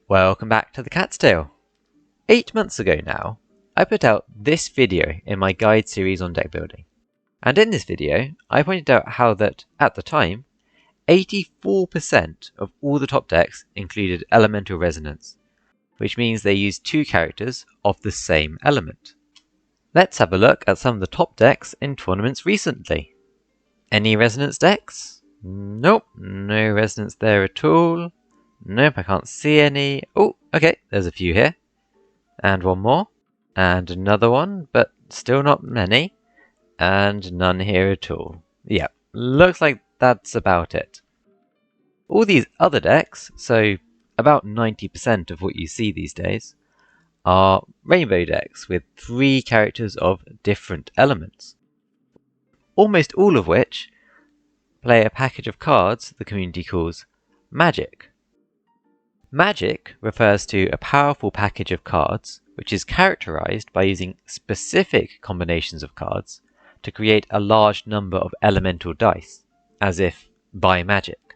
Welcome back to the Cat's Tale. 8 months ago now, I put out this video in my guide series on deck building. And in this video, I pointed out how that, at the time, 84% of all the top decks included elemental resonance, which means they used two characters of the same element. Let's have a look at some of the top decks in tournaments recently. Any resonance decks? Nope, no resonance there at all. Nope, I can't see any. Oh, okay, there's a few here. And one more. And another one, but still not many. And none here at all. Yeah, looks like that's about it. All these other decks, so about 90% of what you see these days, are rainbow decks with 3 characters of different elements. Almost all of which play a package of cards the community calls Magic. Magic refers to a powerful package of cards which is characterized by using specific combinations of cards to create a large number of elemental dice, as if by magic.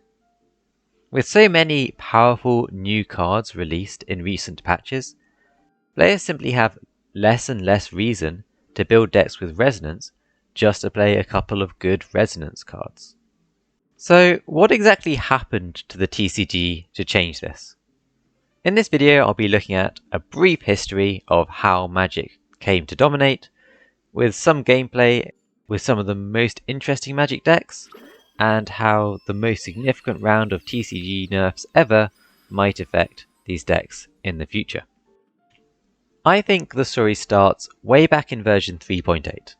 With so many powerful new cards released in recent patches, players simply have less and less reason to build decks with resonance just to play a couple of good resonance cards. So what exactly happened to the TCG to change this? In this video, I'll be looking at a brief history of how Magic came to dominate, with some gameplay with some of the most interesting Magic decks, and how the most significant round of TCG nerfs ever might affect these decks in the future. I think the story starts way back in version 3.8.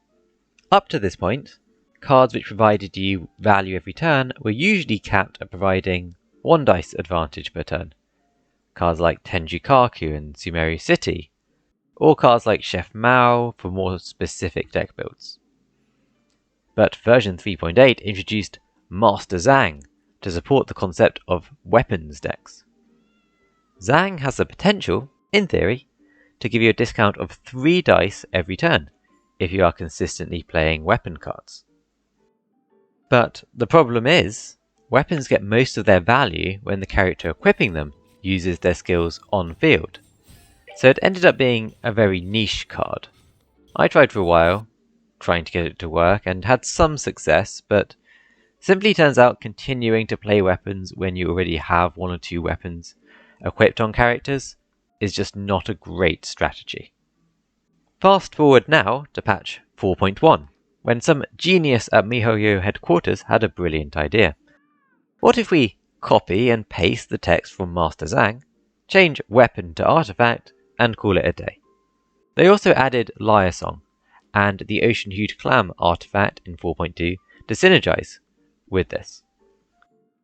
Up to this point, cards which provided you value every turn were usually capped at providing 1 dice advantage per turn. Cards like Tenjukaku and Sumeru City, or cards like Chef Mao for more specific deck builds. But version 3.8 introduced Master Zhang to support the concept of weapons decks. Zhang has the potential, in theory, to give you a discount of 3 dice every turn if you are consistently playing weapon cards. But the problem is, weapons get most of their value when the character equipping them uses their skills on field. So it ended up being a very niche card. I tried for a while, trying to get it to work, and had some success, but simply turns out continuing to play weapons when you already have 1 or 2 weapons equipped on characters is just not a great strategy. Fast forward now to patch 4.1, when some genius at MiHoYo headquarters had a brilliant idea. What if we copy and paste the text from Master Zhang, change weapon to artifact, and call it a day? They also added Lyre Song and the Ocean-Hued Clam artifact in 4.2 to synergize with this.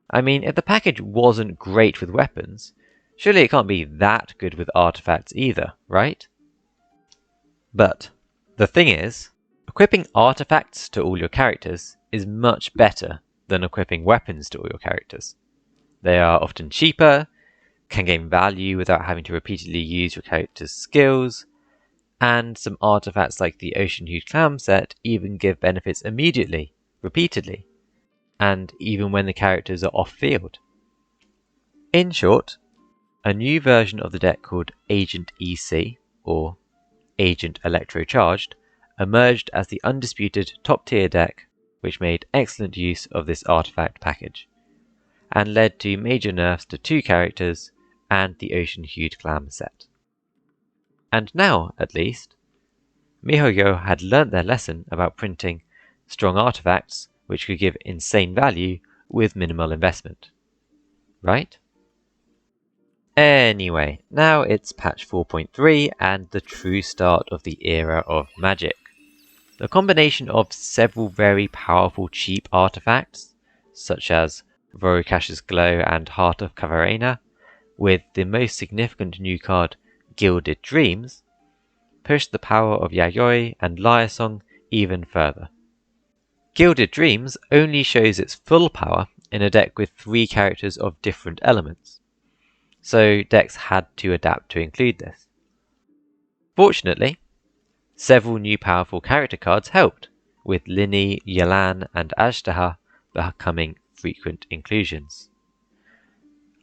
I mean, if the package wasn't great with weapons, surely it can't be that good with artifacts either, right? But the thing is, equipping artifacts to all your characters is much better than equipping weapons to all your characters. They are often cheaper, can gain value without having to repeatedly use your character's skills, and some artifacts like the Ocean-Hued Clam set even give benefits immediately, repeatedly, and even when the characters are off-field. In short, a new version of the deck called Agent EC, or Agent Electrocharged, emerged as the undisputed top-tier deck which made excellent use of this artifact package, and led to major nerfs to 2 characters and the Ocean-Hued Clam set. And now, at least, MiHoYo had learnt their lesson about printing strong artifacts which could give insane value with minimal investment. Right? Anyway, now it's patch 4.3 and the true start of the era of Magic. The combination of several very powerful cheap artifacts, such as Vorukash's Glow and Heart of Cavarena, with the most significant new card, Gilded Dreams, pushed the power of Yayoi and Lyre Song even further. Gilded Dreams only shows its full power in a deck with 3 characters of different elements, so decks had to adapt to include this. Fortunately, several new powerful character cards helped, with Lyney, Yelan and Ashtaha becoming frequent inclusions.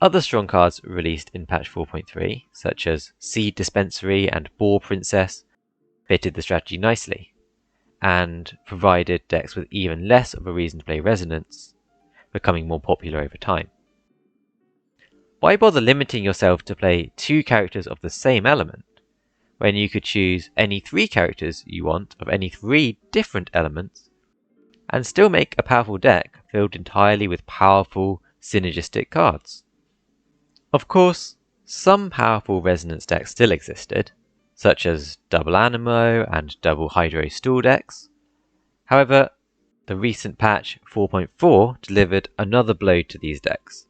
Other strong cards released in patch 4.3, such as Seed Dispensary and Boar Princess, fitted the strategy nicely, and provided decks with even less of a reason to play Resonance, becoming more popular over time. Why bother limiting yourself to play 2 characters of the same element, when you could choose any 3 characters you want of any 3 different elements, and still make a powerful deck filled entirely with powerful, synergistic cards? Of course, some powerful Resonance decks still existed, such as double Animo and double Hydro Stool decks. However, the recent patch 4.4 delivered another blow to these decks.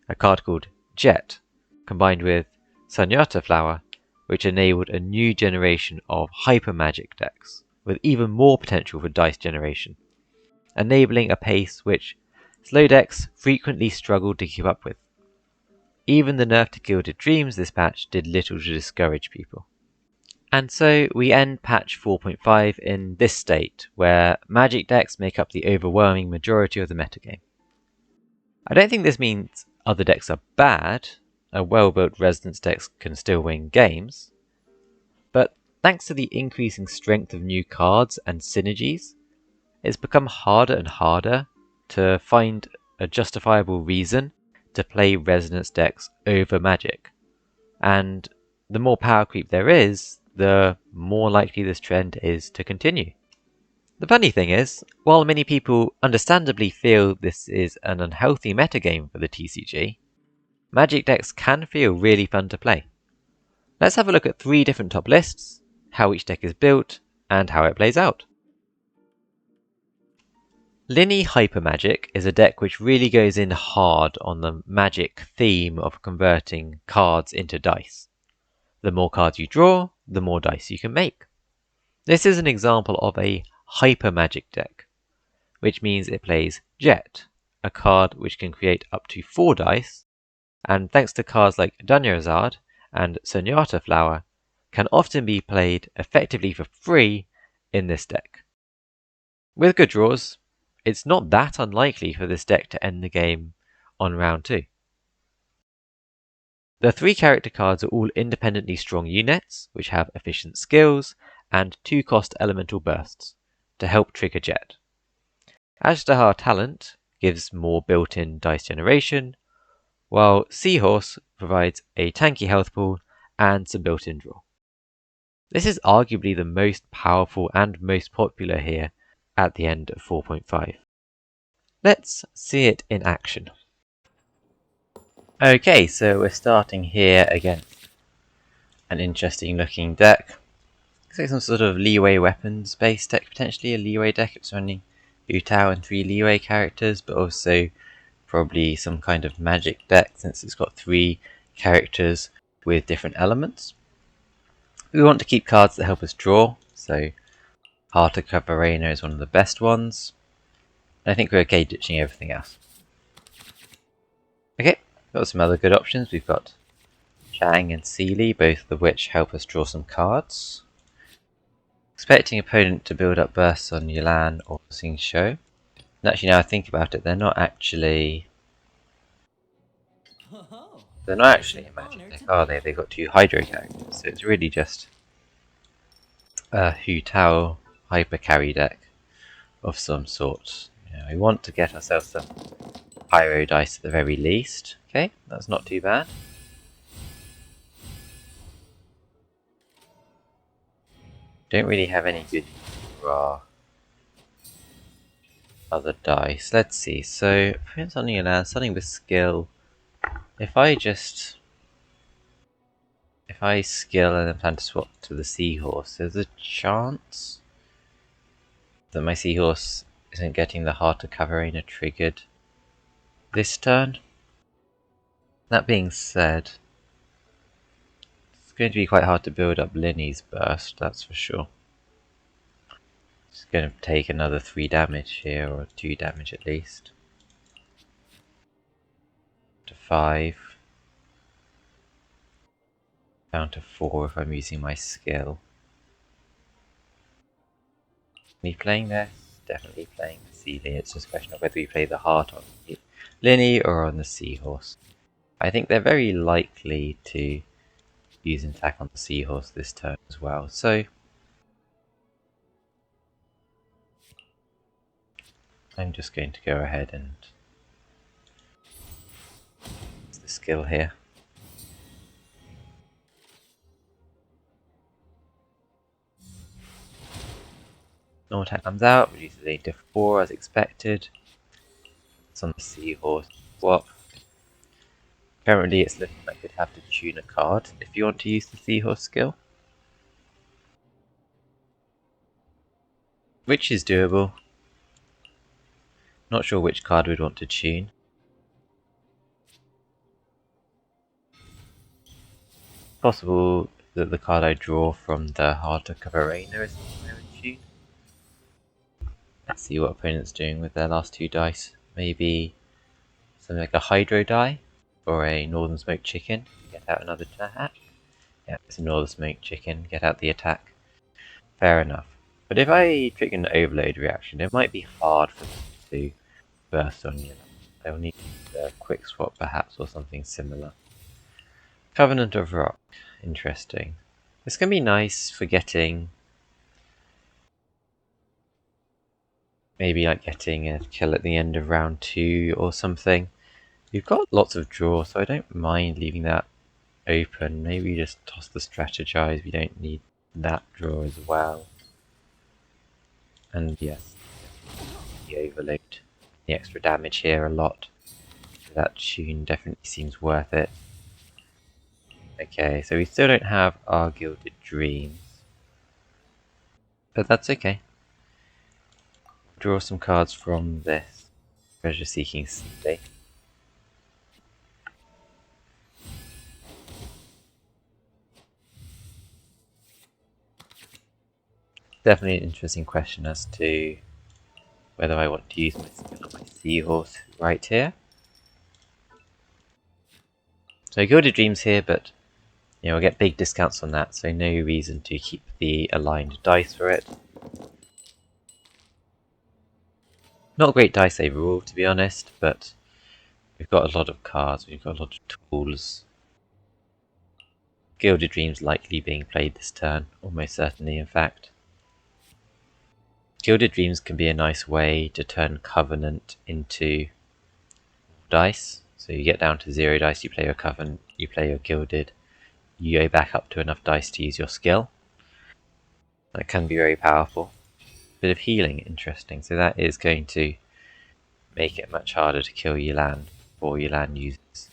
A card called Jet, combined with Sunyata Flower, which enabled a new generation of Hypermagic decks, with even more potential for dice generation, enabling a pace which slow decks frequently struggled to keep up with. Even the nerf to Gilded Dreams this patch did little to discourage people. And so we end patch 4.5 in this state, where Magic decks make up the overwhelming majority of the metagame. I don't think this means other decks are bad. A well-built Resonance decks can still win games. But thanks to the increasing strength of new cards and synergies, it's become harder and harder to find a justifiable reason to play Resonance decks over Magic. And the more power creep there is, the more likely this trend is to continue. The funny thing is, while many people understandably feel this is an unhealthy metagame for the TCG, Magic decks can feel really fun to play. Let's have a look at 3 different top lists, how each deck is built, and how it plays out. Lyney Hypermagic is a deck which really goes in hard on the Magic theme of converting cards into dice. The more cards you draw, the more dice you can make. This is an example of a Hypermagic deck, which means it plays Jet, a card which can create up to 4 dice, and thanks to cards like Dunyarzad and Sunyata Flower, can often be played effectively for free in this deck. With good draws, it's not that unlikely for this deck to end the game on round 2. The 3 character cards are all independently strong units, which have efficient skills and 2 cost elemental bursts to help trigger Jet. Ajdahar Talent gives more built-in dice generation, while Seahorse provides a tanky health pool and some built-in draw. This is arguably the most powerful and most popular here at the end of 4.5. Let's see it in action. Okay, so we're starting here again. An interesting looking deck. Looks like some sort of leeway weapons based deck, potentially a leeway deck. It's running Butao and 3 leeway characters, but also probably some kind of magic deck since it's got 3 characters with different elements. We want to keep cards that help us draw, so Heart of Cavarena is one of the best ones. I think we're okay ditching everything else. Okay, got some other good options. We've got Chang and Sealy, both of which help us draw some cards. Expecting opponent to build up bursts on Yelan or Sing Show. And actually, now I think about it, they're not actually a magic deck, are they? They've got 2 Hydro characters, so it's really just a Hu Tao hyper carry deck of some sort. We want to get ourselves some Pyro dice at the very least. Okay, that's not too bad. Don't really have any good raw other dice. Let's see. So, putting something in there, something with skill. If I skill and then plan to swap to the Seahorse, there's a chance that my Seahorse isn't getting the Heart of Cavarena triggered this turn. That being said, it's going to be quite hard to build up Lyney's burst, that's for sure. It's going to take another 3 damage here, or 2 damage at least. To 5. Down to 4 if I'm using my skill. Me playing this? Definitely playing the Sealy. It's just a question of whether we play the Heart on Lyney or on the Seahorse. I think they're very likely to use an attack on the Seahorse this turn as well, so I'm just going to go ahead and use the skill here. Normal attack comes out, reduces a to 4 as expected. It's on the Seahorse swap. Currently it's looking like you'd have to tune a card if you want to use the Seahorse skill, which is doable. Not sure which card we'd want to tune. Possible that the card I draw from the Heart of Arena is something I would tune. Let's see what opponent's doing with their last 2 dice. Maybe something like a Hydro die or a Northern Smoked Chicken to get out another attack. Yeah, it's a Northern Smoked Chicken, get out the attack. Fair enough. But if I trigger an Overload reaction, it might be hard for them to burst on you. They'll need a quick swap perhaps or something similar. Covenant of Rock. Interesting. This can be nice for getting... maybe like getting a kill at the end of round 2 or something. We've got lots of draw, so I don't mind leaving that open. Maybe just toss the Strategize, we don't need that draw as well. And yes, the Overload. The extra damage here a lot. That tune definitely seems worth it. Okay, so we still don't have our Gilded Dreams. But that's okay. Draw some cards from this Treasure Seeking City. Definitely an interesting question as to whether I want to use my skill on my Seahorse right here. So Gilded Dreams here, but you know, I'll get big discounts on that, so no reason to keep the aligned dice for it. Not a great dice overall, to be honest, but we've got a lot of cards, we've got a lot of tools. Gilded Dreams likely being played this turn, almost certainly in fact. Gilded Dreams can be a nice way to turn Covenant into dice. So you get down to 0 dice, you play your Covenant, you play your Gilded, you go back up to enough dice to use your skill. That can be very powerful. Bit of healing, interesting. So that is going to make it much harder to kill Yelan before Yelan uses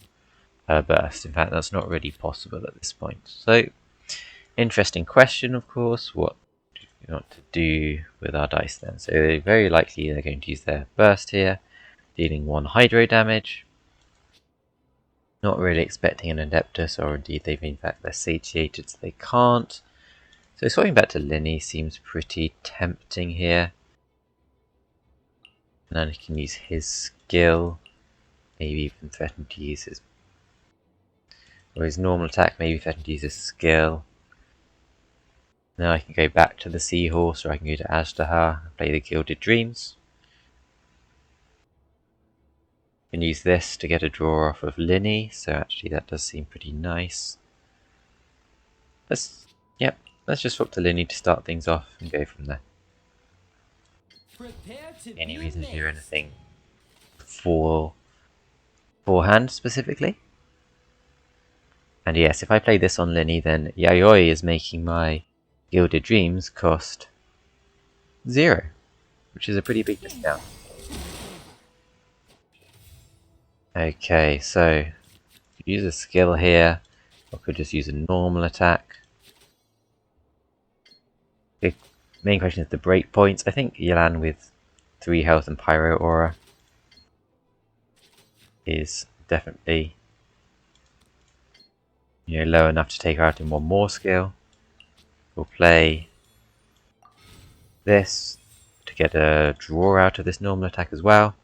her burst. In fact, that's not really possible at this point. So, interesting question, of course. What do we want to do with our dice then? So very likely they're going to use their burst here, dealing 1 hydro damage. Not really expecting an Adeptus, or indeed in fact they're satiated so they can't. So swapping back to Lyney seems pretty tempting here. And then he can use his skill, maybe even threaten to use his, or his normal attack, maybe threaten to use his skill. Now I can go back to the Seahorse, or I can go to Aztahar and play the Gilded Dreams. I can use this to get a draw off of Lyney, so actually that does seem pretty nice. Let's just swap to Lyney to start things off and go from there. Any reason to do anything beforehand specifically? And yes, if I play this on Lyney, then Yayoi is making my Gilded Dreams cost 0, which is a pretty big discount. Okay, so use a skill here, or could just use a normal attack. The main question is the breakpoints. I think Yelan with 3 health and Pyro Aura is definitely, you know, low enough to take her out in 1 more skill. We'll play this to get a draw out of this normal attack as well.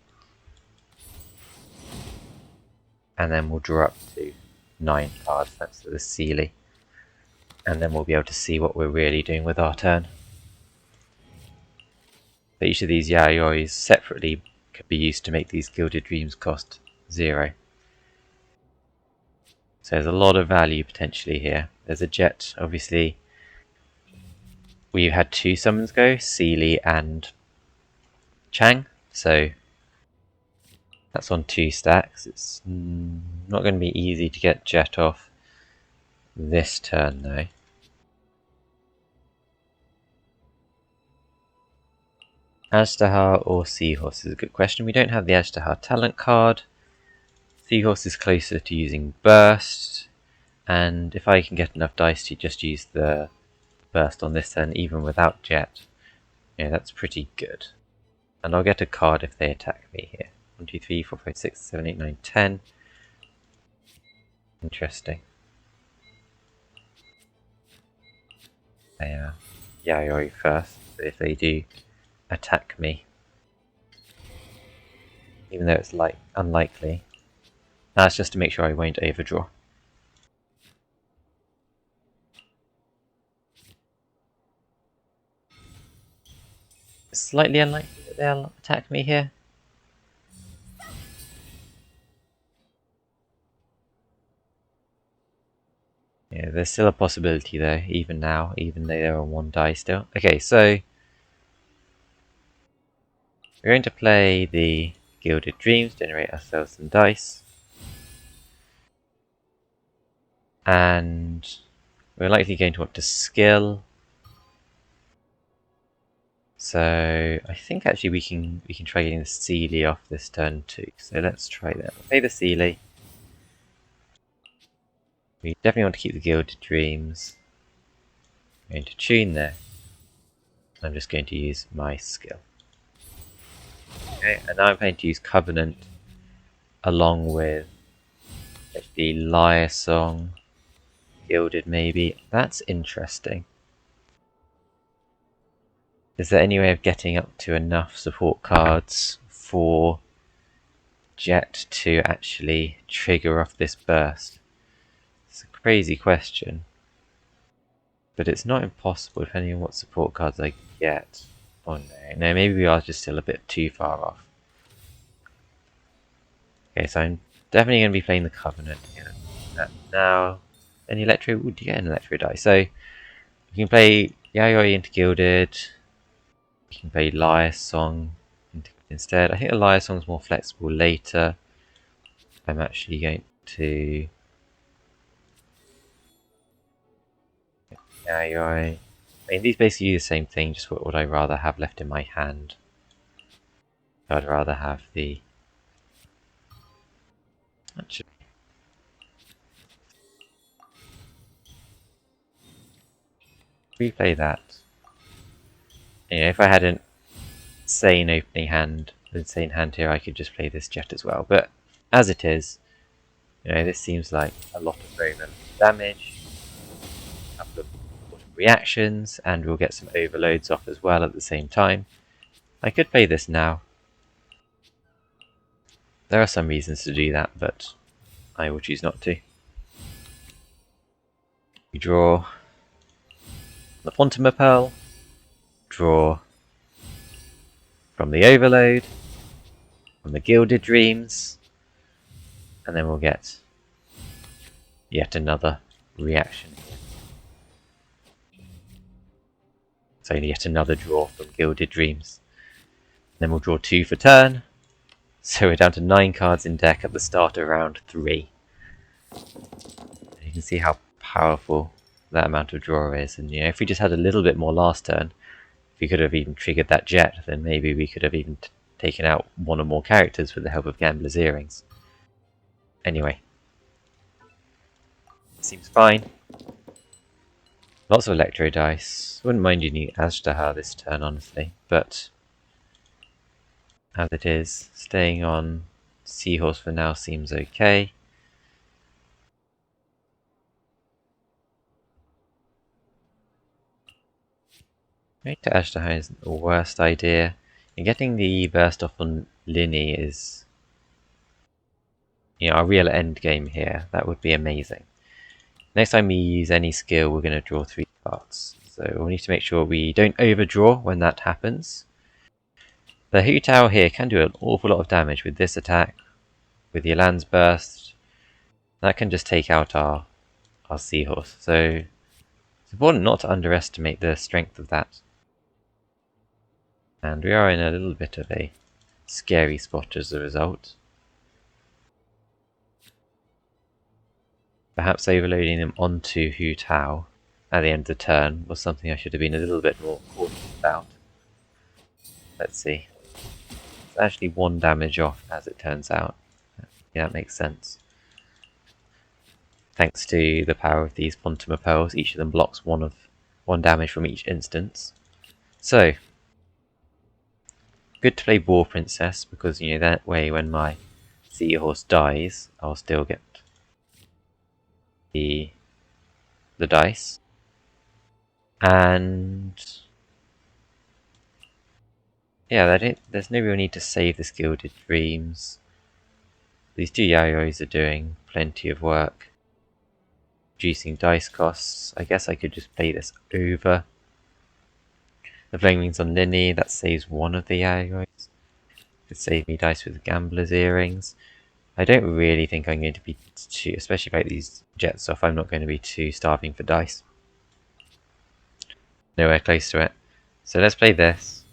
And then we'll draw up to 9 cards, that's the Sealy. And then we'll be able to see what we're really doing with our turn. But each of these Yayois separately could be used to make these Gilded Dreams cost 0. So there's a lot of value potentially here. There's a jet, obviously. We've had 2 summons go, Sealy and Chang, so that's on 2 stacks. It's not going to be easy to get jet off this turn though. Ashtahar or Seahorse is a good question. We don't have the Ashtahar talent card. Seahorse is closer to using Burst, and if I can get enough dice to just use the Burst on this turn even without jet, yeah, that's pretty good. And I'll get a card if they attack me here. 1, 2, 3, 4, 5, 6, 7, 8, 9, 10. Interesting. They Yayoi first, so if they do attack me, even though it's unlikely, that's just to make sure I won't overdraw. It's slightly unlikely that they'll attack me here. Yeah, there's still a possibility though, even now, even though they're on 1 die still. Okay, so we're going to play the Gilded Dreams, generate ourselves some dice. And we're likely going to want to skill. So I think actually we can try getting the Sealy off this turn too. So let's try that. We'll play the Sealy. We definitely want to keep the Gilded Dreams. I'm going to tune there. I'm just going to use my skill. Okay, and now I'm going to use Covenant along with the Lyre Song, Gilded maybe. That's interesting. Is there any way of getting up to enough support cards for Jet to actually trigger off this burst? It's a crazy question. But it's not impossible depending on what support cards I get. Oh no, no, maybe we are just still a bit too far off. Okay, so I'm definitely going to be playing the Covenant here. Now, an Electro, would you get an Electro die? So, you can play Yayoi into Gilded. You can play Lyre Song instead. I think the Lyre Song is more flexible later. I'm actually going to Yayoi. I mean, these basically do the same thing, just what would I rather have left in my hand. I'd rather have the... Actually... replay that. You know, if I had an insane hand here, I could just play this Jet as well. But as it is, you know, this seems like a lot of very limited damage. A couple of reactions, and we'll get some overloads off as well at the same time. I could play this now. There are some reasons to do that, but I will choose not to. We draw the Fontima Pearl, draw from the Overload, from the Gilded Dreams, and then we'll get yet another reaction. So yet another draw from Gilded Dreams. Then we'll draw 2 for turn. So we're down to 9 cards in deck at the start of round 3. You can see how powerful that amount of draw is. And you know, if we just had a little bit more last turn, if we could have even triggered that Jet, then maybe we could have even taken out 1 or more characters with the help of Gambler's Earrings. Anyway, seems fine. Lots of Electro dice. Wouldn't mind using Ashtahar this turn, honestly, but as it is, staying on Seahorse for now seems okay. Going to Ashtahar isn't the worst idea. And getting the burst off on Lyney is, you know, a real end game here. That would be amazing. Next time we use any skill, we're going to draw 3 cards. So we'll need to make sure we don't overdraw when that happens. The Hu Tao here can do an awful lot of damage with this attack, with Yelan's burst, That can just take out our seahorse. So it's important not to underestimate the strength of that. And we are in a little bit of a scary spot as a result. Perhaps overloading them onto Hu Tao at the end of the turn was something I should have been a little bit more cautious about. Let's see. It's actually 1 damage off, as it turns out. Yeah, that makes sense. Thanks to the power of these Pontoma Pearls, each of them blocks 1 damage from each instance. So, good to play Boar Princess, because that way when my Seahorse dies, I'll still get the dice. And yeah, there's no real need to save the Gilded Dreams. These 2 Yayois are doing plenty of work. Reducing dice costs. I guess I could just play this over. The Flame Wings on Lyney, that saves 1 of the Yayois. Could save me dice with Gambler's Earrings. I don't really think I'm going to be too, especially about these jet stuff, I'm not going to be too starving for dice. Nowhere close to it. So let's play this.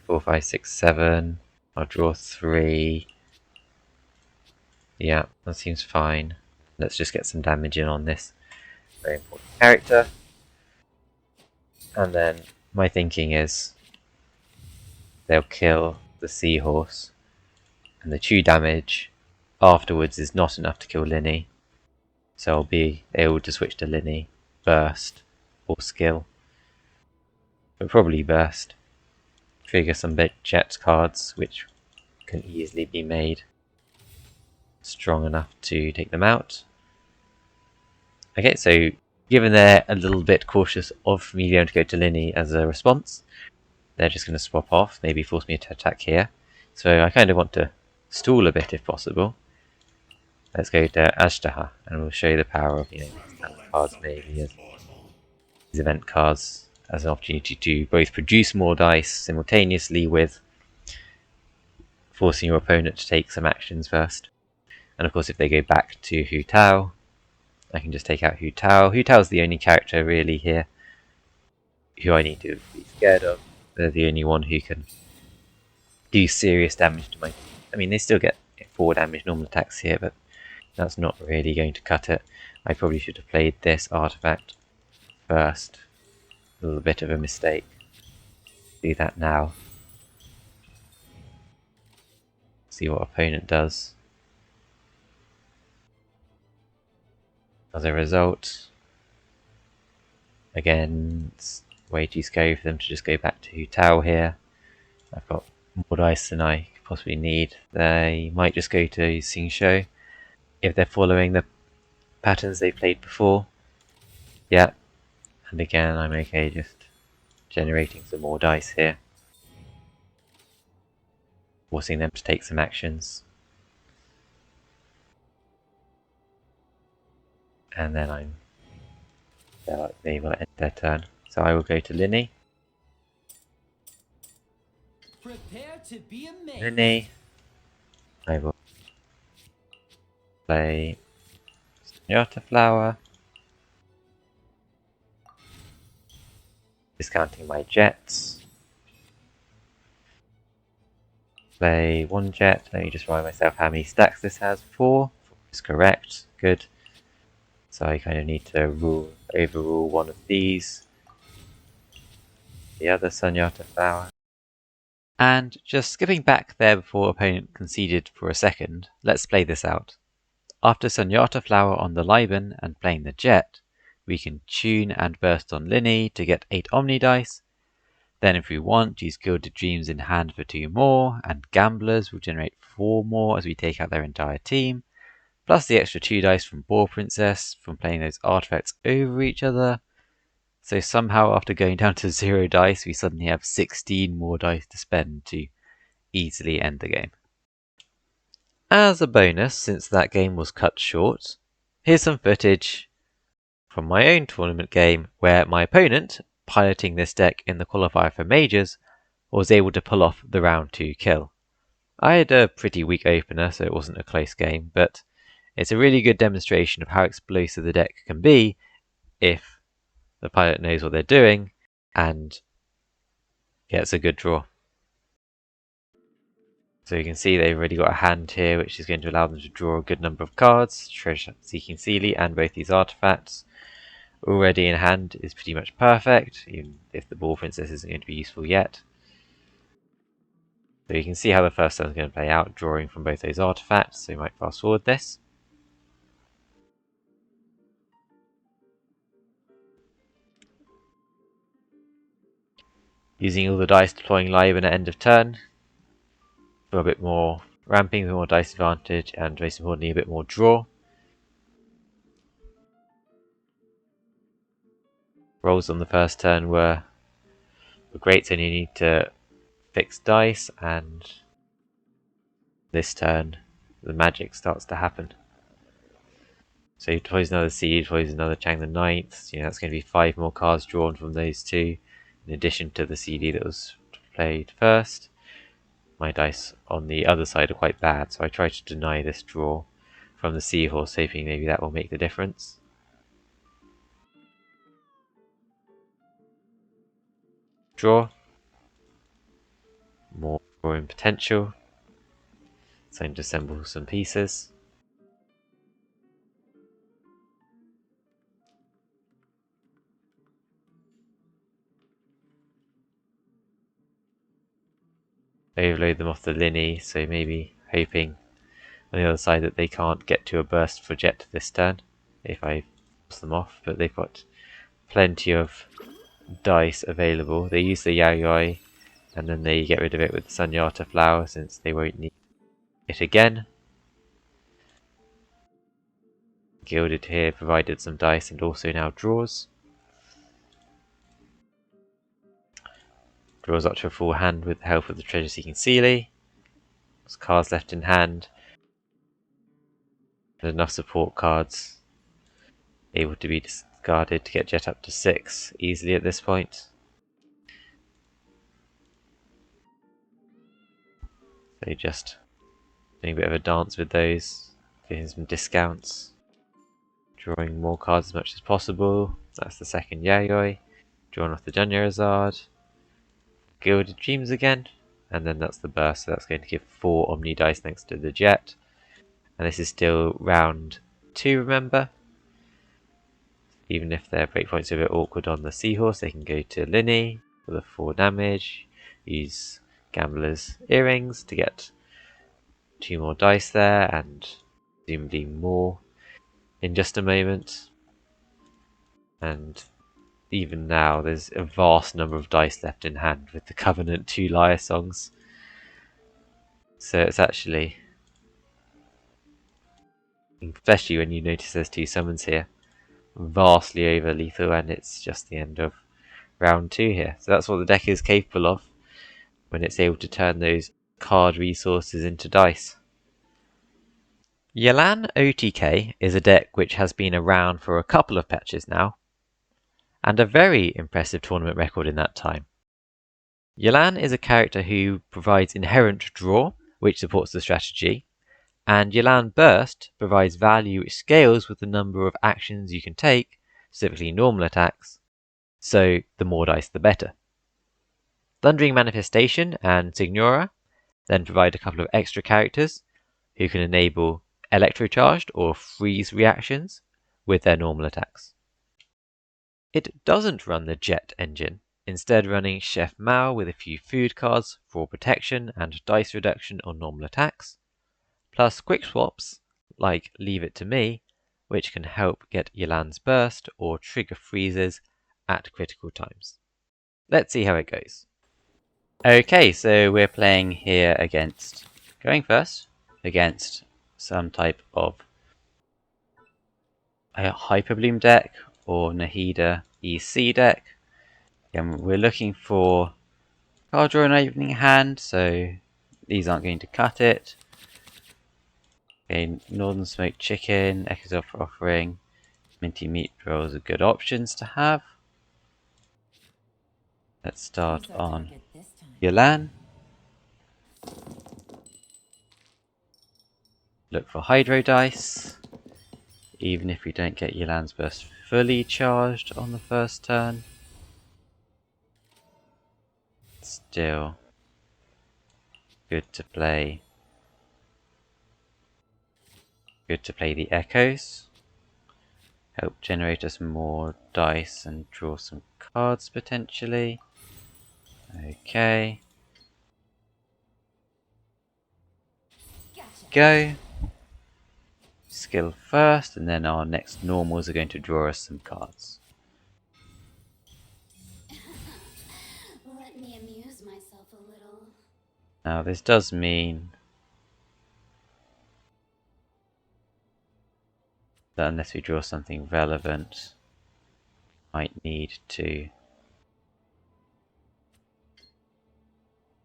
4, 5, 6, 7. I'll draw 3. Yeah, that seems fine. Let's just get some damage in on this very important character. And then my thinking is they'll kill the Seahorse, and the 2 damage afterwards is not enough to kill Lyney. So I'll be able to switch to Lyney, Burst, or Skill. But probably Burst. Trigger some jet cards, which can easily be made strong enough to take them out. Okay, so given they're a little bit cautious of me being able to go to Lyney as a response, they're just going to swap off, maybe force me to attack here. So I kind of want to stall a bit if possible. Let's go to Ashtaha, and we'll show you the power of these cards, maybe as these event cards, as an opportunity to both produce more dice simultaneously with forcing your opponent to take some actions first. And of course, if they go back to Hu Tao, I can just take out Hu Tao. Hu Tao's the only character really here who I need to be scared of. They're the only one who can do serious damage to my... I mean, they still get 4 damage normal attacks here, but that's not really going to cut it. I probably should have played this artifact first. A little bit of a mistake. Do that now. See what opponent does. As a result, again, it's way too scary for them to just go back to Hu Tao here. I've got more dice than I could possibly need. They might just go to Xingqiu if they're following the patterns they played before. Yeah, and again, I'm okay just generating some more dice here. Forcing them to take some actions. And then they will end their turn. So I will go to Lyney. Prepare to be amazed. Lyney. I will play Senjata Flower. Discounting my jets. Play 1 jet. Let me just remind myself how many stacks this has. 4. 4 is correct. Good. So I kind of need to overrule one of these. The other Sunyata Flower. And just skipping back there before opponent conceded for a second, let's play this out. After Sunyata Flower on the Liben and playing the jet, we can tune and burst on Lyney to get 8 Omni dice. Then if we want, use Gilded Dreams in hand for 2 more, and Gamblers will generate 4 more as we take out their entire team. Plus the extra 2 dice from Boar Princess from playing those artifacts over each other. So somehow after going down to 0 dice, we suddenly have 16 more dice to spend to easily end the game. As a bonus, since that game was cut short, here's some footage from my own tournament game where my opponent, piloting this deck in the qualifier for Majors, was able to pull off the round 2 kill. I had a pretty weak opener, so it wasn't a close game, but It's a really good demonstration of how explosive the deck can be if the pilot knows what they're doing and gets a good draw. So you can see they've already got a hand here which is going to allow them to draw a good number of cards, Treasure Seeking Sealy and both these artifacts. Already in hand is pretty much perfect, even if the Ball Princess isn't going to be useful yet. So you can see how the first turn is going to play out, drawing from both those artifacts, so you might fast forward this. Using all the dice, deploying Liven at end of turn for a bit more ramping, a bit more dice advantage, and most importantly a bit more draw. Rolls on the first turn were great, so you need to fix dice, and this turn the magic starts to happen. So he deploys another seed, deploys another Chang the Ninth. That's going to be 5 more cards drawn from those two, in addition to the CD that was played first. My dice on the other side are quite bad, so I try to deny this draw from the Seahorse, hoping maybe that will make the difference. Draw. More drawing potential. Time to assemble some pieces. Overload them off the Lyney, so maybe hoping on the other side that they can't get to a burst for Jet this turn if I force them off, but they've got plenty of dice available. They use the Yayoi and then they get rid of it with the Sunyata flower since they won't need it again. Gilded here provided some dice and also now draws. Draws up to a full hand with the help of the Treasure Seeking Sealy. There's cards left in hand. There's enough support cards able to be discarded to get Jet up to 6 easily at this point. So just doing a bit of a dance with those, getting some discounts, drawing more cards as much as possible. That's the second Yayoi. Drawing off the Janyarazard. Gilded Dreams again, and then that's the burst, so that's going to give 4 Omni dice thanks to the Jet. And this is still round 2, remember? Even if their breakpoints are a bit awkward on the Seahorse, they can go to Lyney for the 4 damage, use Gambler's Earrings to get 2 more dice there, and presumably more in just a moment. And even now, there's a vast number of dice left in hand with the Covenant 2 Liar songs. So it's actually, especially when you notice there's 2 summons here, vastly over lethal, and it's just the end of round 2 here. So that's what the deck is capable of when it's able to turn those card resources into dice. Yelan OTK is a deck which has been around for a couple of patches now, and a very impressive tournament record in that time. Yelan is a character who provides inherent draw, which supports the strategy, and Yelan Burst provides value which scales with the number of actions you can take, specifically normal attacks, so the more dice the better. Thundering Manifestation and Signora then provide a couple of extra characters who can enable electrocharged or freeze reactions with their normal attacks. It doesn't run the Jet engine, instead running Chef Mao with a few food cards for protection and dice reduction on normal attacks, plus quick swaps like Leave It To Me, which can help get Yelan's burst or trigger freezes at critical times. Let's see how it goes. Okay, so we're playing here against, going first, against some type of a Hyperbloom deck or Nahida EC deck. And we're looking for card draw and opening hand, so these aren't going to cut it. Okay, Northern Smoked Chicken, Echoes of Offering, Minty Meat Rolls are good options to have. Let's start on Yelan. Look for Hydro Dice. even if we don't get Yelan's Burst fully charged on the first turn. Still good to play. Good to play the Echoes. Help generate us more dice and draw some cards potentially. Okay. Go. Skill first, and then our next normals are going to draw us some cards. Let me amuse myself a little. Now this does mean that unless we draw something relevant, might need to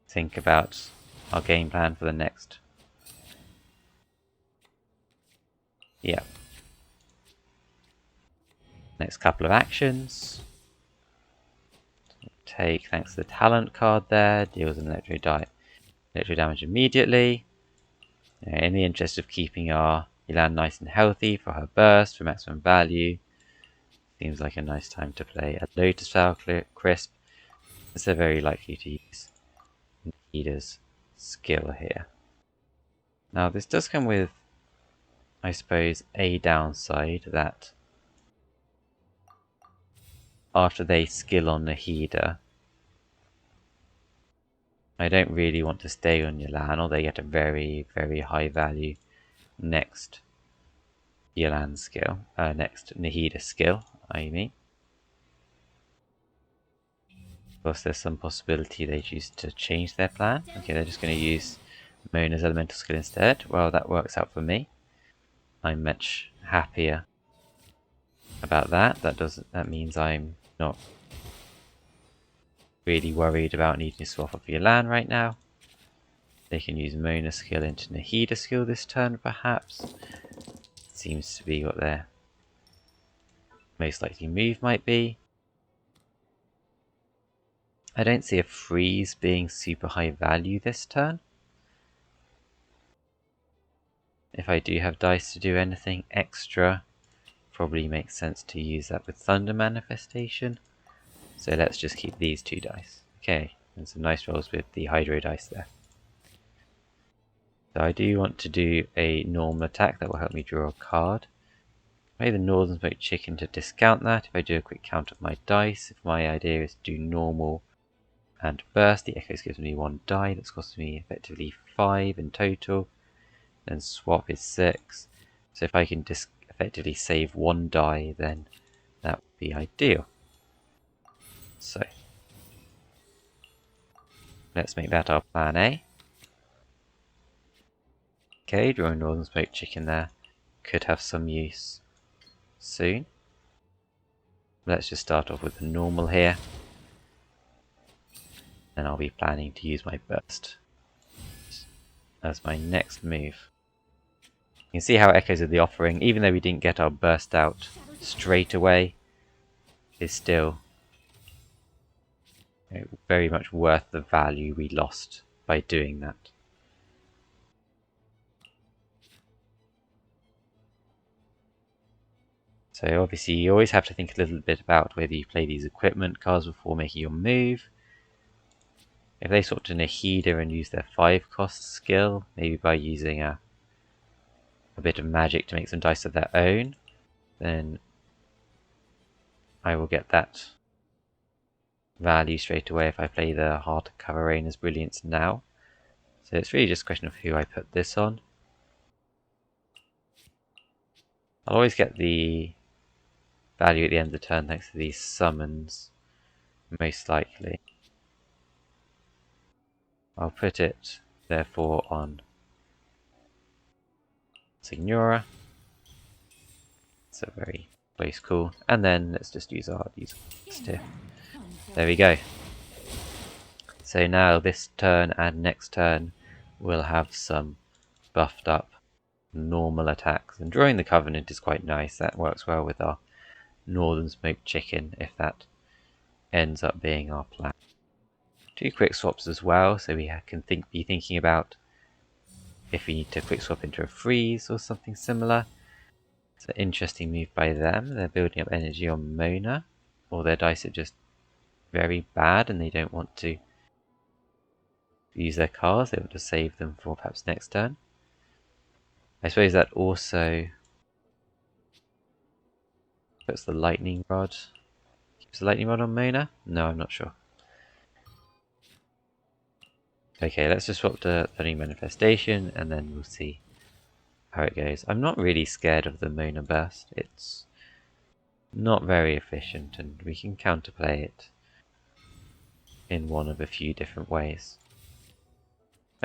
think about our game plan for the next. Yeah. Next couple of actions. Take, thanks to the talent card there, deals an electro damage immediately. In the interest of keeping our Yelan nice and healthy for her burst for maximum value, seems like a nice time to play a Lotus Flower Crisp, as they're very likely to use Nahida's skill here. Now this does come with, I suppose, a downside that after they skill on Nahida, I don't really want to stay on Yelan, or they get a very, very high value next Yelan skill, next Nahida skill, I mean. Of course, there's some possibility they choose to change their plan. Okay, they're just going to use Mona's elemental skill instead. Well, that works out for me. I'm much happier about that. That means I'm not really worried about needing to swap off Yelan right now. They can use Mona's skill into Nahida skill this turn, perhaps. Seems to be what their most likely move might be. I don't see a freeze being super high value this turn. If I do have dice to do anything extra, probably makes sense to use that with Thunder Manifestation. So let's just keep these 2 dice. Okay, and some nice rolls with the Hydro dice there. So I do want to do a normal attack that will help me draw a card. Play the Northern Smoked Chicken to discount that. If I do a quick count of my dice, if my idea is to do normal and burst, the Echoes gives me 1 die. That's costing me effectively 5 in total. Then swap is 6. So if I can just effectively save 1 die, then that would be ideal. So let's make that our plan A. Okay, drawing Northern Smoked Chicken there. Could have some use soon. Let's just start off with the normal here. Then I'll be planning to use my burst as my next move. You can see how Echoes of the Offering, even though we didn't get our burst out straight away, is still very much worth the value we lost by doing that. So obviously you always have to think a little bit about whether you play these equipment cards before making your move. If they swap to Nahida and use their 5 cost skill, maybe by using a bit of magic to make some dice of their own, then I will get that value straight away if I play the Heart to cover Raina's Brilliance now. So it's really just a question of who I put this on. I'll always get the value at the end of the turn thanks to these summons, most likely. I'll put it, therefore, on Signora. It's a very close call. And then let's just use our here. There we go. So now this turn and next turn we'll have some buffed up normal attacks. And drawing the Covenant is quite nice. That works well with our Northern Smoked Chicken if that ends up being our plan. 2 quick swaps as well, so we can be thinking about if we need to quick swap into a freeze or something similar. It's an interesting move by them. They're building up energy on Mona, or their dice are just very bad and they don't want to use their cards. They want to save them for perhaps next turn. I suppose that also puts the lightning rod. Keeps the lightning rod on Mona? No, I'm not sure. Okay, let's just swap to Learning Manifestation and then we'll see how it goes. I'm not really scared of the Mona Burst. It's not very efficient and we can counterplay it in one of a few different ways.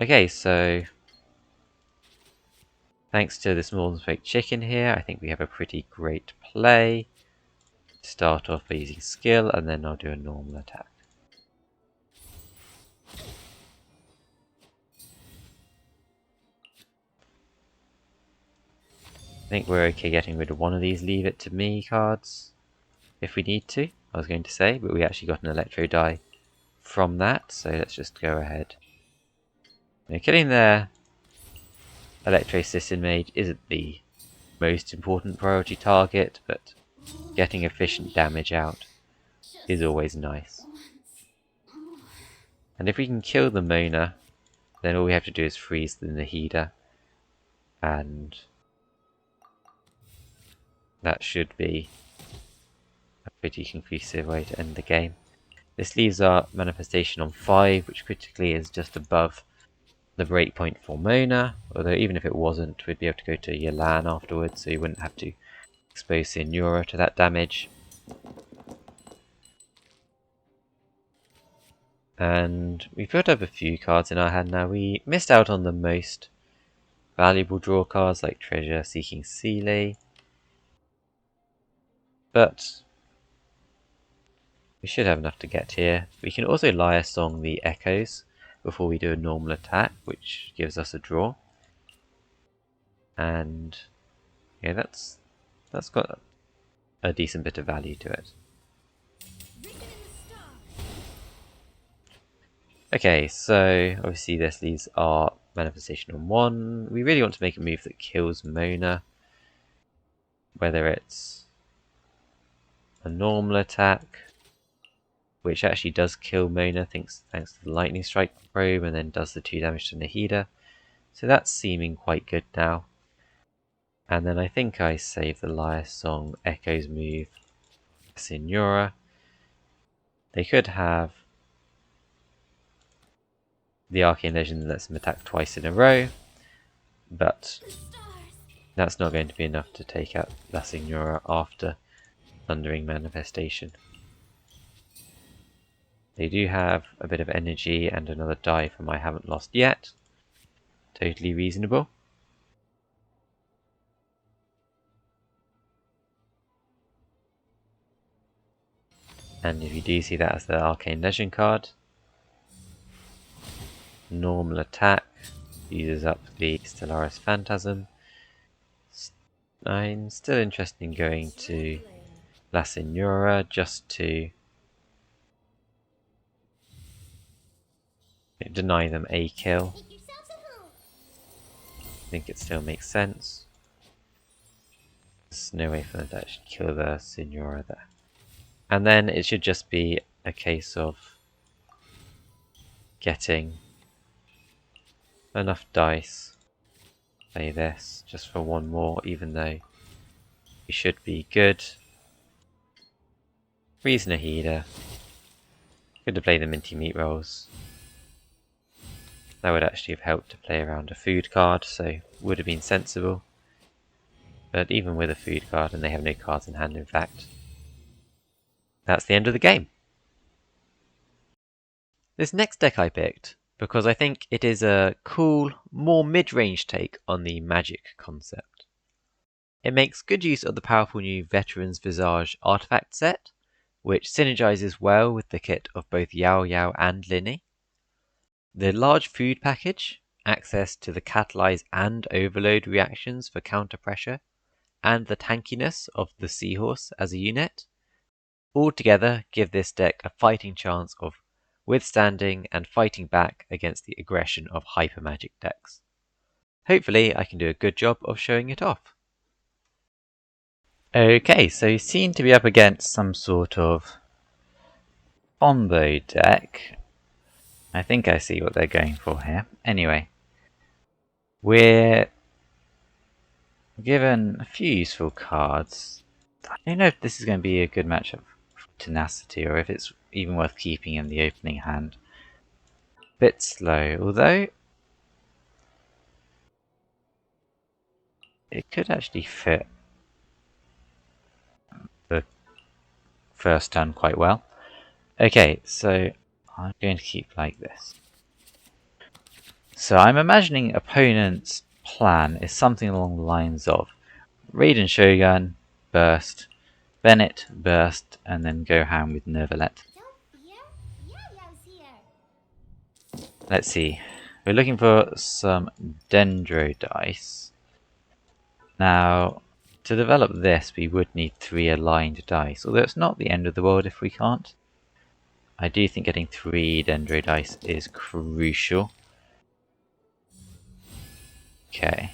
Okay, so thanks to this Northern Smoked Chicken here, I think we have a pretty great play. Start off by using skill and then I'll do a normal attack. I think we're okay getting rid of one of these Leave It To Me cards if we need to, I was going to say, but we actually got an Electro die from that, so let's just go ahead. Now, killing their Electro Cistern Mage isn't the most important priority target, but getting efficient damage out is always nice. And if we can kill the Mona, then all we have to do is freeze the Nahida, and that should be a pretty conclusive way to end the game. This leaves our manifestation on 5, which critically is just above the breakpoint for Mona, although even if it wasn't, we'd be able to go to Yelan afterwards, so you wouldn't have to expose Signora to that damage. And we've built up a few cards in our hand now. We missed out on the most valuable draw cards like Treasure Seeking Sealy, but we should have enough to get here. We can also Lyre Song the Echoes before we do a normal attack, which gives us a draw. And yeah, that's got a decent bit of value to it. Okay, so obviously this leaves our manifestation on 1. We really want to make a move that kills Mona, whether it's a normal attack, which actually does kill Mona thanks to the Lightning Strike probe, and then does the 2 damage to Nahida. So that's seeming quite good now. And then I think I save the Lyre Song Echoes move Signora. They could have the Arcane Legend that lets them attack twice in a row, but that's not going to be enough to take out La Signora after Thundering Manifestation. They do have a bit of energy and another die from I Haven't Lost Yet. Totally reasonable. And if you do see that as the Arcane Legend card, normal attack uses up the Stellaris Phantasm. I'm still interested in going to La Signora just to deny them a kill. I think it still makes sense. There's no way for them to actually kill the Signora there. And then it should just be a case of getting enough dice, play this, just for one more, even though we should be good. Freeze Nahida. Could have played the Minty Meat Rolls. That would actually have helped to play around a food card, so would have been sensible. But even with a food card, and they have no cards in hand in fact, that's the end of the game. This next deck I picked because I think it is a cool, more mid-range take on the magic concept. It makes good use of the powerful new Veteran's Visage artifact set, which synergizes well with the kit of both Yao Yao and Lyney. The large food package, access to the Catalyze and Overload reactions for counter pressure, and the tankiness of the Seahorse as a unit, all together give this deck a fighting chance of withstanding and fighting back against the aggression of Hypermagic decks. Hopefully I can do a good job of showing it off. Okay, so you seem to be up against some sort of combo deck. I think I see what they're going for here. Anyway, we're given a few useful cards. I don't know if this is going to be a good matchup for Tenacity or if it's even worth keeping in the opening hand. Bit slow, although it could actually fit the first turn quite well. Okay, so I'm going to keep like this. So I'm imagining opponent's plan is something along the lines of Raiden Shogun, burst, Bennett, burst, and then go ham with Nervalet. Don't fear. Yo-yo's here. Let's see. We're looking for some Dendro dice. Now, to develop this, we would need 3 aligned dice, although it's not the end of the world if we can't. I do think getting 3 Dendro dice is crucial. Okay.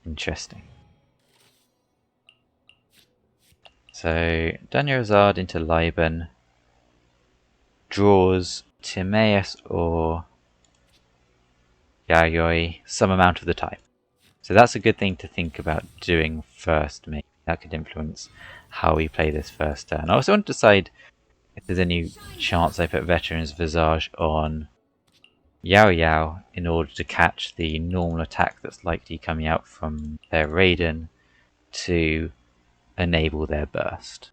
Interesting. So, Daniel into Liban draws Timaeus or Yayoi some amount of the time. So that's a good thing to think about doing first, maybe. That could influence how we play this first turn. I also want to decide if there's any chance I put Veteran's Visage on Yao Yao in order to catch the normal attack that's likely coming out from their Raiden to enable their burst.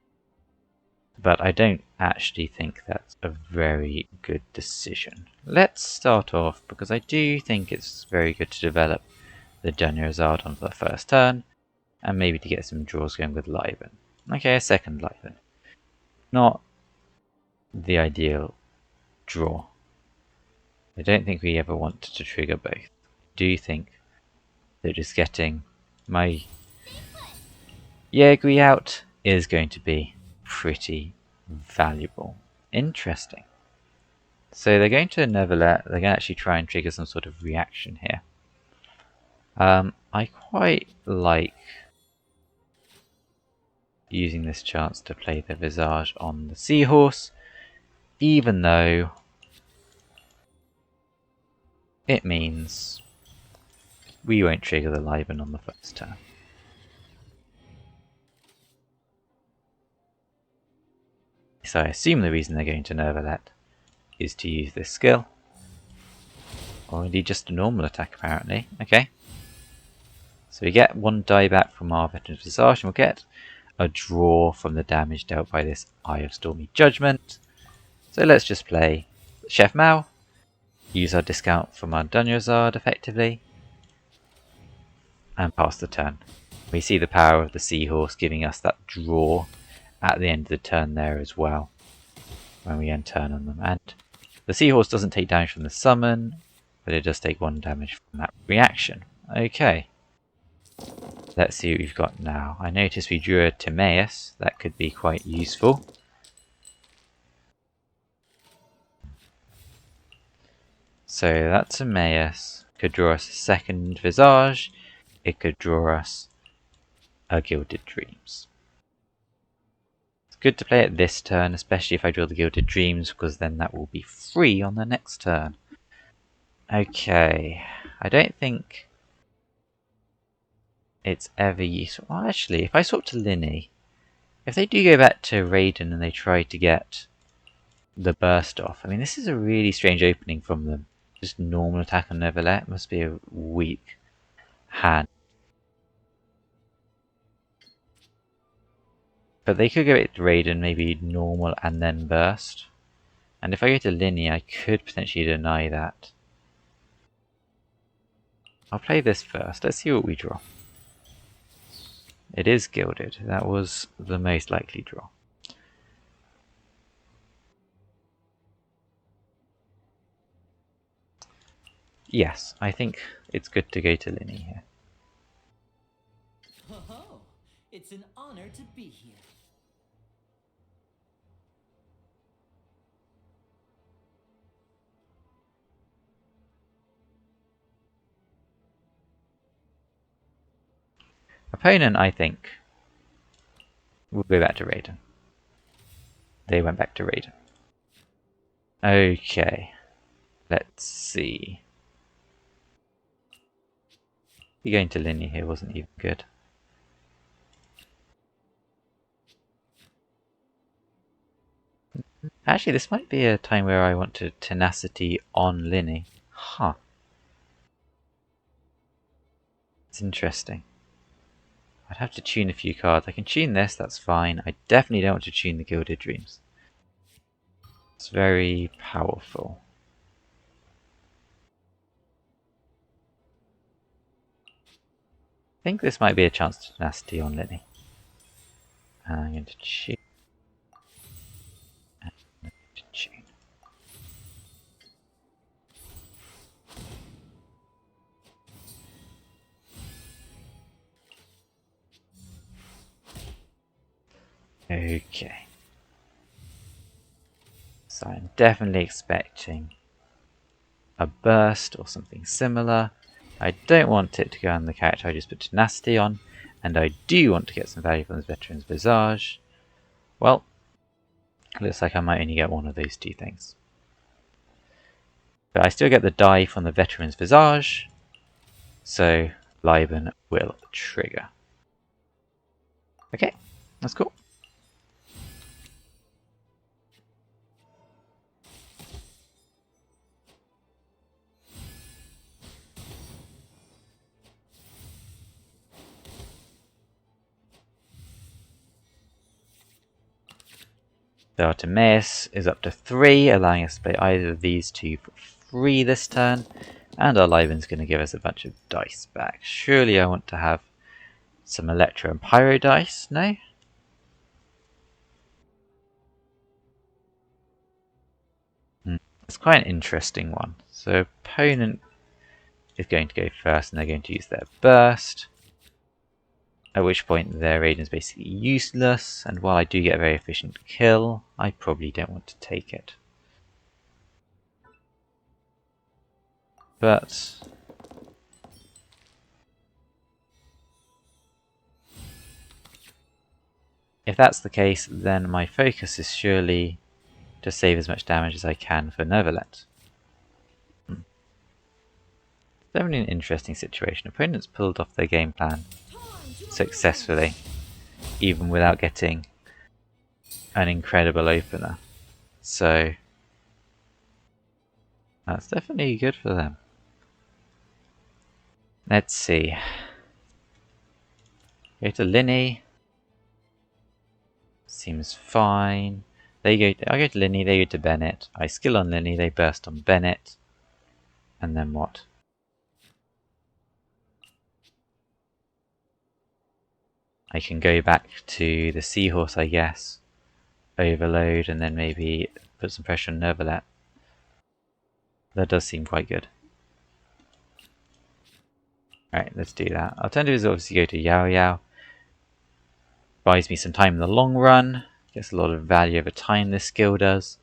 But I don't actually think that's a very good decision. Let's start off, because I do think it's very good to develop the Dunyarzad on the first turn, and maybe to get some draws going with Liban. Okay, a second Liban. Not the ideal draw. I don't think we ever want to trigger both. Do you think that just getting my Yegri out is going to be pretty valuable? Interesting. So they're going to Neverlet. They're going to actually try and trigger some sort of reaction here. I quite like using this chance to play the Visage on the Seahorse, even though it means we won't trigger the Liban on the first turn. So I assume the reason they're going to Nervalet is to use this skill. Or indeed just a normal attack apparently. Okay. So we get 1 die back from our Veteran's Visage, and we'll get a draw from the damage dealt by this Eye of Stormy Judgment. So let's just play Chef Mao, use our discount from our Dunyarzad effectively, and pass the turn. We see the power of the Seahorse giving us that draw at the end of the turn there as well, when we end turn on them. And the Seahorse doesn't take damage from the summon, but it does take 1 damage from that reaction. Okay. Let's see what we've got now. I noticed we drew a Timaeus. That could be quite useful. So that Timaeus could draw us a second Visage. It could draw us a Gilded Dreams. It's good to play it this turn, especially if I draw the Gilded Dreams, because then that will be free on the next turn. Okay, I don't think it's ever useful. Well, actually, if I swap to Lyney, if they do go back to Raiden and they try to get the burst off, I mean, this is a really strange opening from them. Just normal attack on Neverlet must be a weak hand. But they could go back to Raiden, maybe normal and then burst. And if I go to Lyney, I could potentially deny that. I'll play this first. Let's see what we draw. It is Gilded. That was the most likely draw. Yes, I think it's good to go to Lyney here. Oh, it's an honor to be here. Opponent, I think, We'll go back to Raiden. They went back to Raiden. Okay. Let's see. Going to Lyney here wasn't even good. Actually, this might be a time where I want to Tenacity on Lyney. Huh. It's interesting. I'd have to tune a few cards. I can tune this, that's fine. I definitely don't want to tune the Gilded Dreams. It's very powerful. I think this might be a chance to Tenacity on Lyney. And I'm going to tune. And I'm going to tune. Okay. So I'm definitely expecting a burst or something similar. I don't want it to go on the character I just put Tenacity on, and I do want to get some value from this Veteran's Visage. Well, looks like I might only get one of those two things. But I still get the die from the Veteran's Visage, so Liben will trigger. Okay, that's cool. The Artemis is up to 3, allowing us to play either of these two for free this turn. And our Liben's going to give us a bunch of dice back. Surely I want to have some Electro and Pyro dice, no? It's quite an interesting one. So opponent is going to go first and they're going to use their burst. At which point their Raiden is basically useless, and while I do get a very efficient kill, I probably don't want to take it. But if that's the case, then my focus is surely to save as much damage as I can for Nervalet. Definitely an interesting situation. Opponents pulled off their game plan successfully, even without getting an incredible opener. So that's definitely good for them. Let's see. Go to Lyney. Seems fine. I go to Lyney, they go to Bennett. I skill on Lyney, they burst on Bennett. And then what? I can go back to the Seahorse, I guess. Overload and then maybe put some pressure on Nervalet. That does seem quite good. Alright, let's do that. Alternative is obviously go to Yao Yao. Buys me some time in the long run. Gets a lot of value over time, this skill does.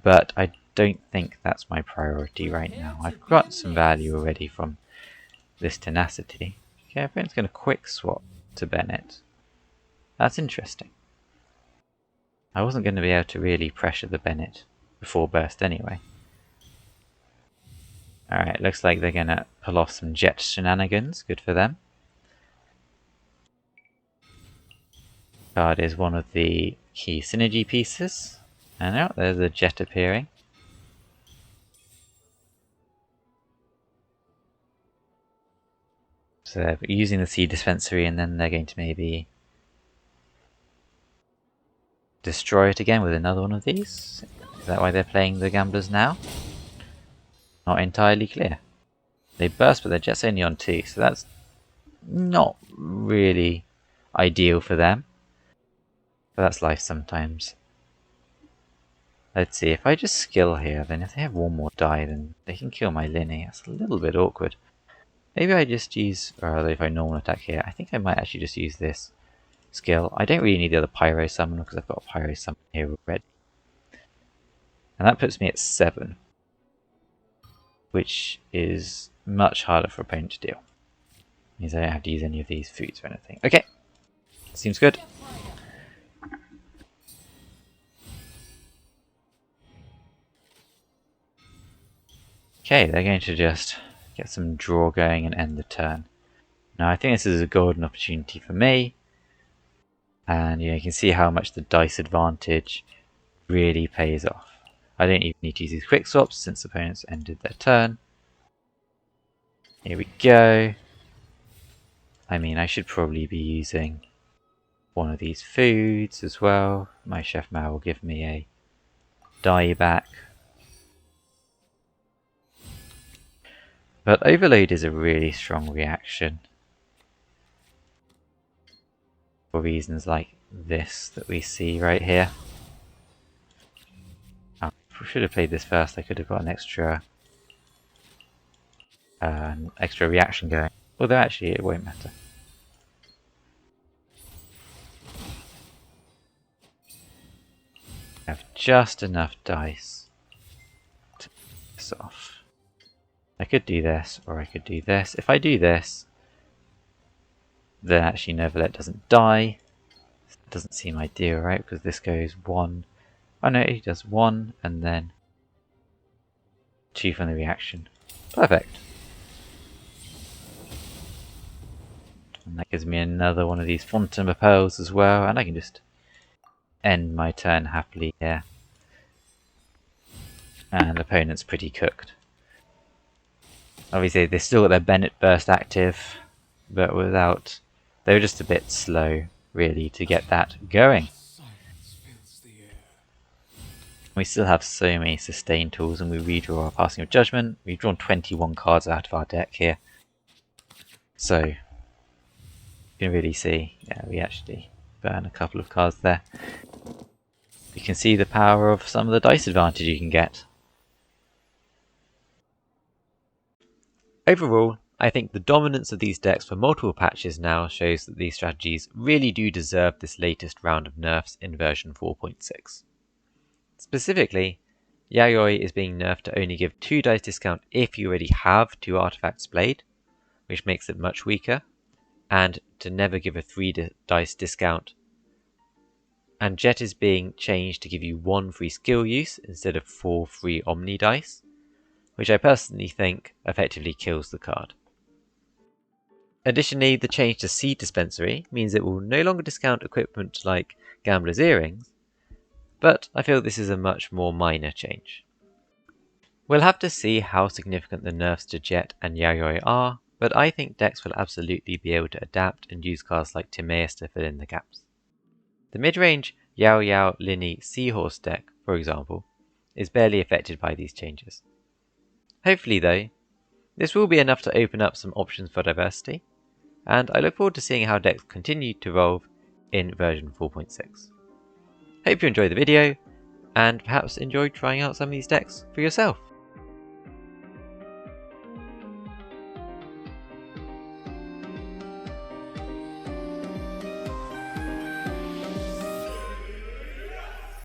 But I don't think that's my priority right now. I've got some value already from this Tenacity. Okay, opponent's going to quick swap to Bennett. That's interesting. I wasn't going to be able to really pressure the Bennett before burst anyway. Alright, looks like they're going to pull off some jet shenanigans. Good for them. Card is one of the key synergy pieces. And now there's a jet appearing. So they're using the seed dispensary and then they're going to maybe destroy it again with another one of these. Is that why they're playing the gamblers now? Not entirely clear. They burst, but their jet's only on 2, so that's not really ideal for them. But that's life sometimes. Let's see, if I just skill here, then if they have one more die, then they can kill my Lyney. That's a little bit awkward. Maybe I just use, or rather if I normal attack here, I think I might actually just use this skill. I don't really need the other Pyro Summon because I've got a Pyro Summon here already. And that puts me at 7. Which is much harder for opponent to deal. Means I don't have to use any of these foods or anything. Okay, seems good. Okay, they're going to just get some draw going and end the turn. Now I think this is a golden opportunity for me. And you can see how much the dice advantage really pays off. I don't even need to use these quick swaps since opponents ended their turn. Here we go. I mean, I should probably be using one of these foods as well. My Chef Mao will give me a die back. But Overload is a really strong reaction. For reasons like this that we see right here. I should have played this first. I could have got an extra reaction going. Although actually it won't matter. I have just enough dice to take this off. I could do this, or I could do this. If I do this, then actually Neverlet doesn't die. It doesn't seem ideal, right? Because this goes 1. Oh no, he does 1 and then 2 from the reaction. Perfect. And that gives me another one of these Fontaine of Pearls as well, and I can just end my turn happily here. And the opponent's pretty cooked. Obviously, they still got their Bennett Burst active, but without... They were just a bit slow, really, to get that going. We still have so many sustain tools, and we redraw our Passing of Judgment. We've drawn 21 cards out of our deck here. So, you can really see, yeah, we actually burn a couple of cards there. You can see the power of some of the dice advantage you can get. Overall, I think the dominance of these decks for multiple patches now shows that these strategies really do deserve this latest round of nerfs in version 4.6. Specifically, Yayoi is being nerfed to only give 2 dice discount if you already have 2 artifacts played, which makes it much weaker, and to never give a 3 dice discount. And Jet is being changed to give you 1 free skill use instead of 4 free Omni dice, which I personally think effectively kills the card. Additionally, the change to Seed Dispensary means it will no longer discount equipment like Gambler's Earrings, but I feel this is a much more minor change. We'll have to see how significant the nerfs to Jet and Yayoi are, but I think decks will absolutely be able to adapt and use cards like Timaeus to fill in the gaps. The mid-range Yao Yao Lyney Seahorse deck, for example, is barely affected by these changes. Hopefully though, this will be enough to open up some options for diversity, and I look forward to seeing how decks continue to evolve in version 4.6. Hope you enjoyed the video, and perhaps enjoyed trying out some of these decks for yourself.